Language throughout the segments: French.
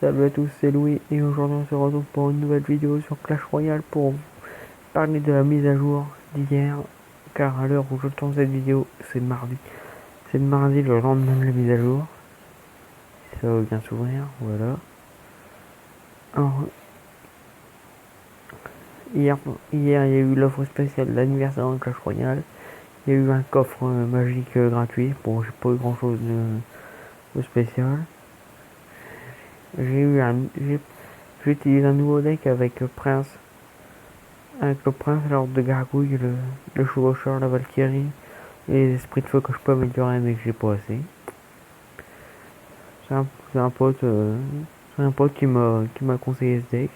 Salut à tous, c'est Louis et aujourd'hui on se retrouve pour une nouvelle vidéo sur Clash Royale pour vous parler de la mise à jour d'hier, car à l'heure où je tourne cette vidéo c'est mardi. C'est le mardi, le lendemain de la mise à jour, si ça va bien s'ouvrir, voilà. Alors, hier il y a eu l'offre spéciale de l'anniversaire de Clash Royale. Il y a eu un coffre magique gratuit, bon j'ai pas eu grand chose de spécial. J'ai utilisé un nouveau deck avec le prince, l'ordre de gargouille, le chevaucheur, la valkyrie et les esprits de feu que je peux améliorer mais que j'ai pas assez. C'est un pote, qui m'a conseillé ce deck.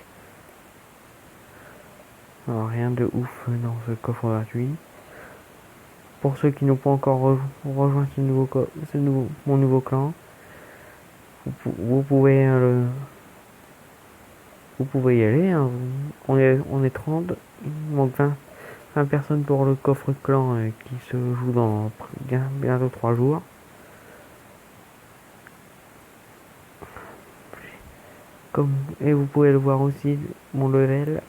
Alors rien de ouf dans ce coffre gratuit. Pour ceux qui n'ont pas encore rejoint mon nouveau clan, vous pouvez y aller, hein. On est 30, il manque 20 personnes pour le coffre clan qui se joue dans bientôt 3 jours. Et vous pouvez le voir aussi, mon level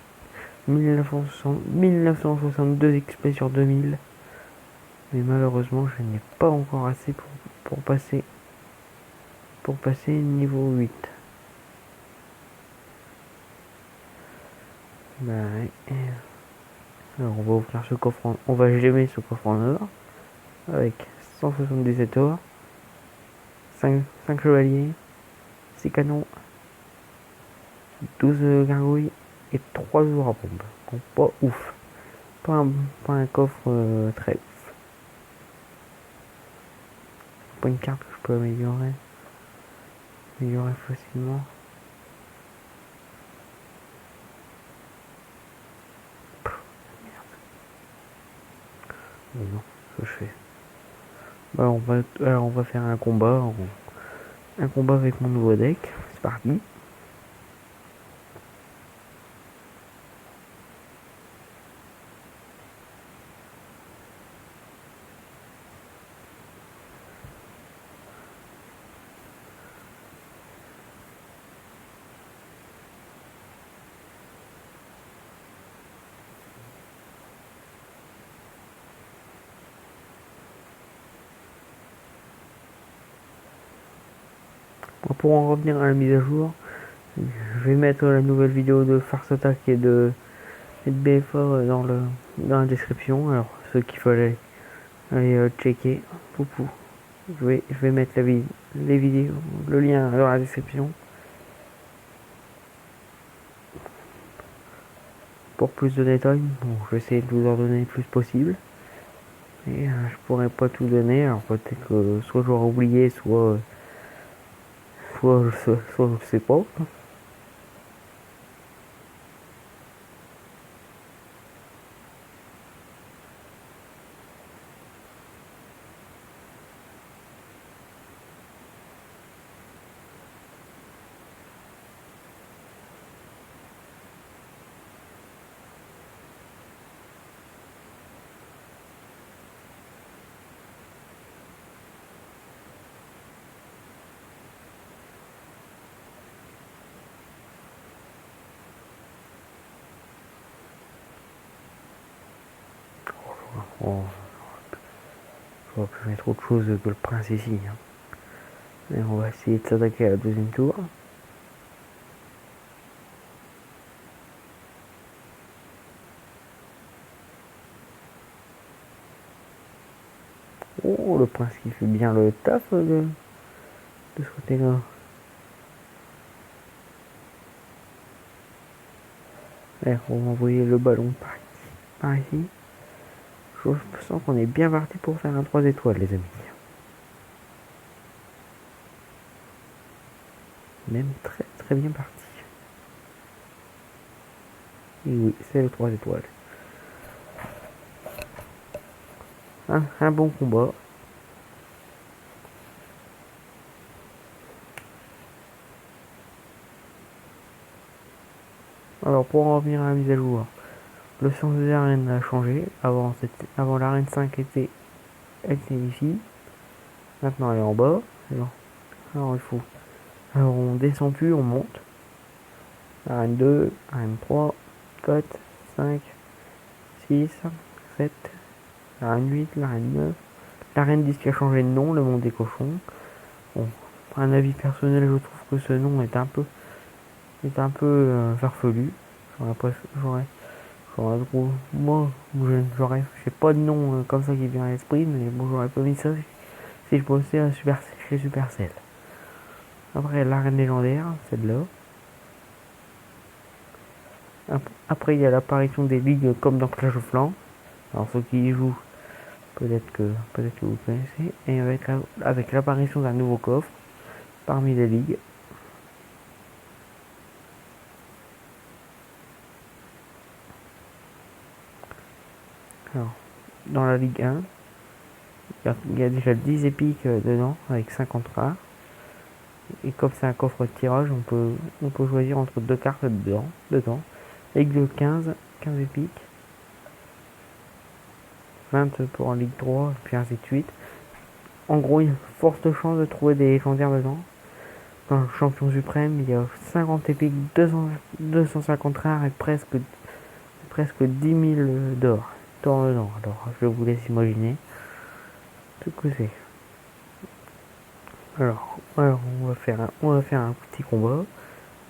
1962 XP sur 2000. Mais malheureusement je n'ai pas encore assez pour passer niveau 8. Bah, alors on va ouvrir ce coffre, on va gemmer ce coffre en or avec 177 or, 5 chevaliers, 6 canons, 12 gargouilles et 3 jours à bombe. Bon, pas ouf. Pas un coffre très ouf. Pas une carte que je peux améliorer facilement. Mais non, ce que je fais. Bah, on va faire un combat avec mon nouveau deck. C'est parti. Pour en revenir à la mise à jour, je vais mettre la nouvelle vidéo de Farce Attack et de BFA dans la description. Alors ceux qu'il fallait aller checker, poupou. Je vais mettre les vidéos, le lien dans la description. Pour plus de détails, bon, je vais essayer de vous en donner le plus possible. Et je pourrais pas tout donner, alors peut-être que soit j'aurais oublié, soit je sais pas. Oh, j'aurais pu mettre autre chose que le prince ici. Hein. Et on va essayer de s'attaquer à la deuxième tour. Oh, le prince qui fait bien le taf de ce côté-là. On va envoyer le ballon par ici. Je sens qu'on est bien parti pour faire un 3 étoiles, les amis. Même très très bien parti. Et oui, c'est le 3 étoiles. Un bon combat. Alors pour en revenir à la mise à jour, le sens des arènes a changé. Avant l'arène 5 était ici. Maintenant elle est en bas. Alors il faut Alors on descend plus, on monte. Arène 2, arène 3, 4, 5, 6, 7, l'arène 8, l'arène 9, l'arène 10 qui a changé de nom, le monde des cochons. Bon, un avis personnel, je trouve que ce nom est un peu farfelu. J'aurais trop, moi, j'ai pas de nom comme ça qui vient à l'esprit, mais bon, j'aurais pas mis ça si je bossais chez Supercell. Après, l'arène légendaire, celle-là. Après, il y a l'apparition des ligues comme dans Clash of Clans. Alors, ceux qui y jouent, peut-être que vous connaissez. Et avec l'apparition d'un nouveau coffre parmi les ligues. Alors, dans la Ligue 1, il y a déjà 10 épiques dedans, avec 50 rares. Et comme c'est un coffre de tirage, on peut choisir entre deux cartes dedans. Ligue de 15 épiques. 20 pour en Ligue 3, puis ainsi de suite. En gros, il y a forte chance de trouver des légendaires dedans. Dans le champion suprême, il y a 50 épiques, 250 rares et presque 10 000 d'or. Dedans. Alors, je vous laisse imaginer ce que c'est. Alors on va faire un petit combat.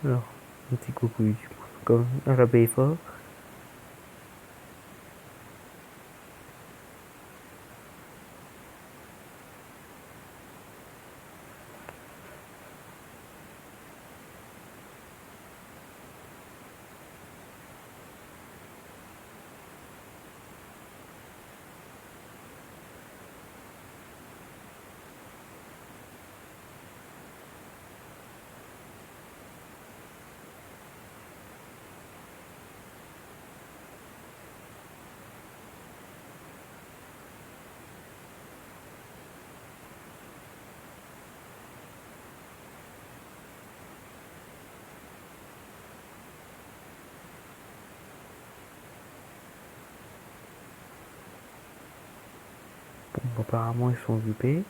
Alors, un petit coucou YouTube, comme un paye fort. Bon, apparemment ils sont occupés.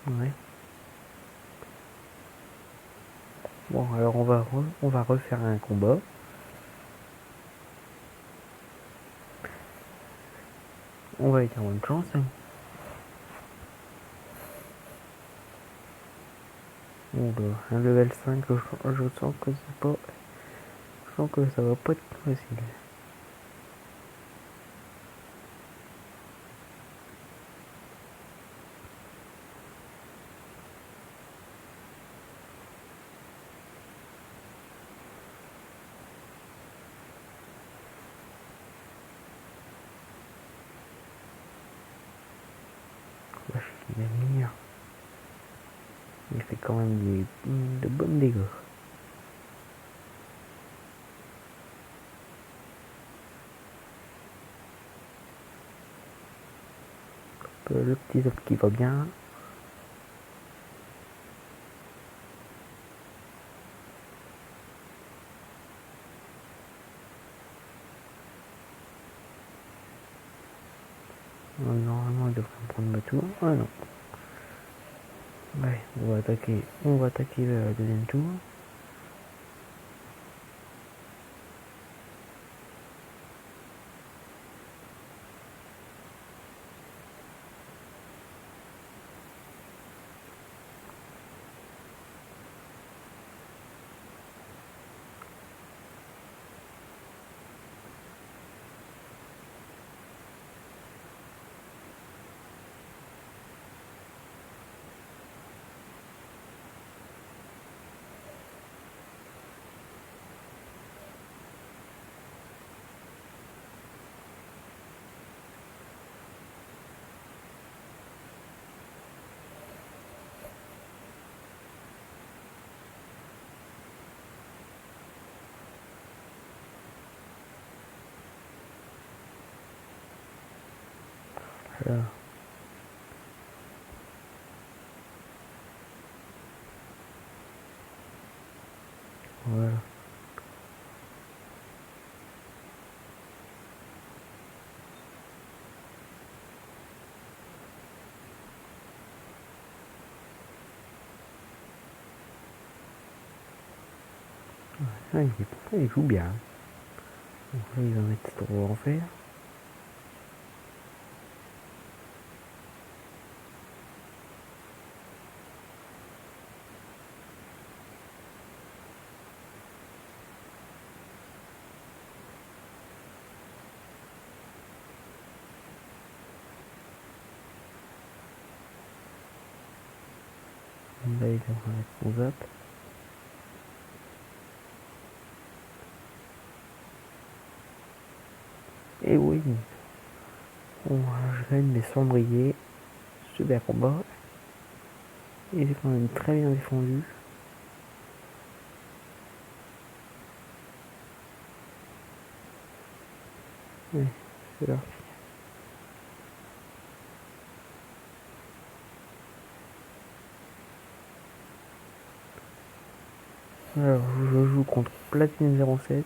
Ouais. Bon, alors on va refaire un combat. On va être en bonne chance. Bon, un level 5, je sens que c'est pas. Je sens que ça va pas être facile. Wesh, il est mignon. Il fait quand même de bonnes dégâts. Le petit zop qui va bien. Normalement il devrait me prendre ma tour. Ah non. Ouais, on va attaquer le deuxième tour. Là. Voilà. Ah, il joue bien. Donc là, il va mettre trop en fer. Là, il va mettre son zap. Et oui, bon, je gagne des cendriers. Super combat. Il est quand même très bien défendu. Ouais, c'est parti. Alors, je joue contre Platine 07.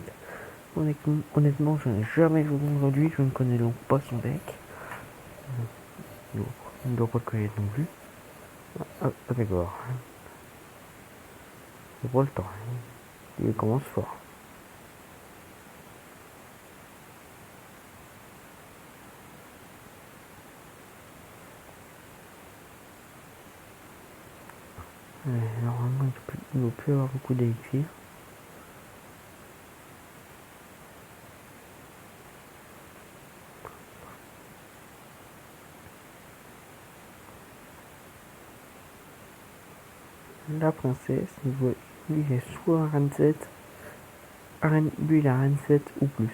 Honnêtement, je n'ai jamais joué contre lui. Je ne connais donc pas son deck. Donc, on ne doit pas le connaître non plus. Ah, d'accord. C'est pas le temps. Il commence fort. Normalement, il ne doit plus avoir beaucoup d'élixir. La princesse, lui il est soit un reine 7, lui il a reine 7 ou plus.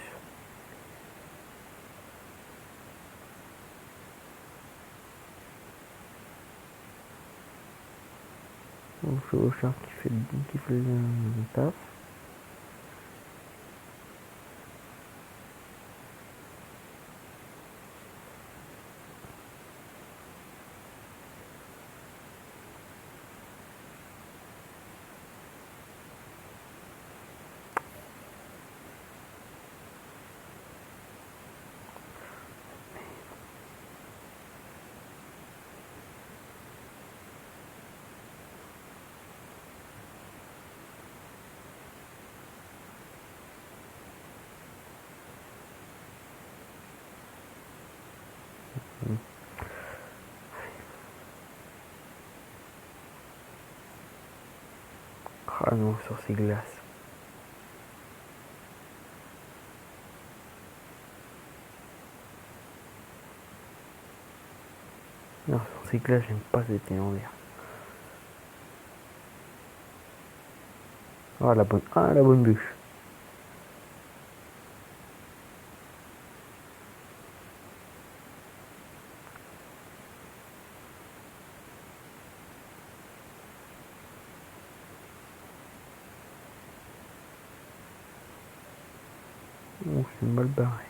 Donc je au chat qui fait le taf. Ah non, sur ces glaces. Non, sur ces glaces, j'aime pas cette légendaire. Ah la bonne bûche. Oh, c'est mal barré.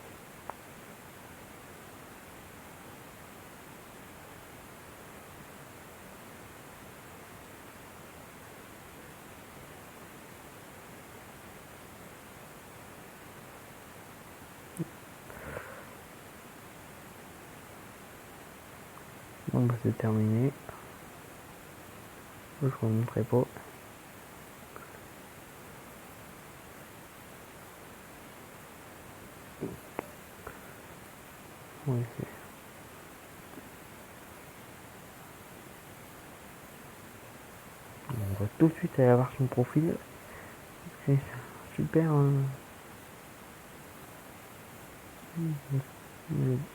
Bon bah c'est terminé. Je vous montrerai pas. Ouais, on va tout de suite aller voir son profil. C'est super.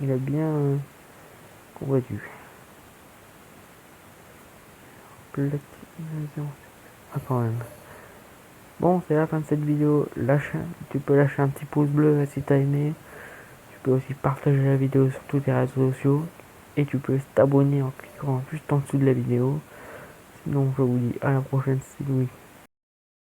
Il a bien combattu. Ah quand même. Bon, c'est la fin de cette vidéo. Tu peux lâcher un petit pouce bleu si t'as aimé. Tu peux aussi partager la vidéo sur tous tes réseaux sociaux. Et tu peux t'abonner en cliquant juste en dessous de la vidéo. Sinon, je vous dis à la prochaine, c'est Louis.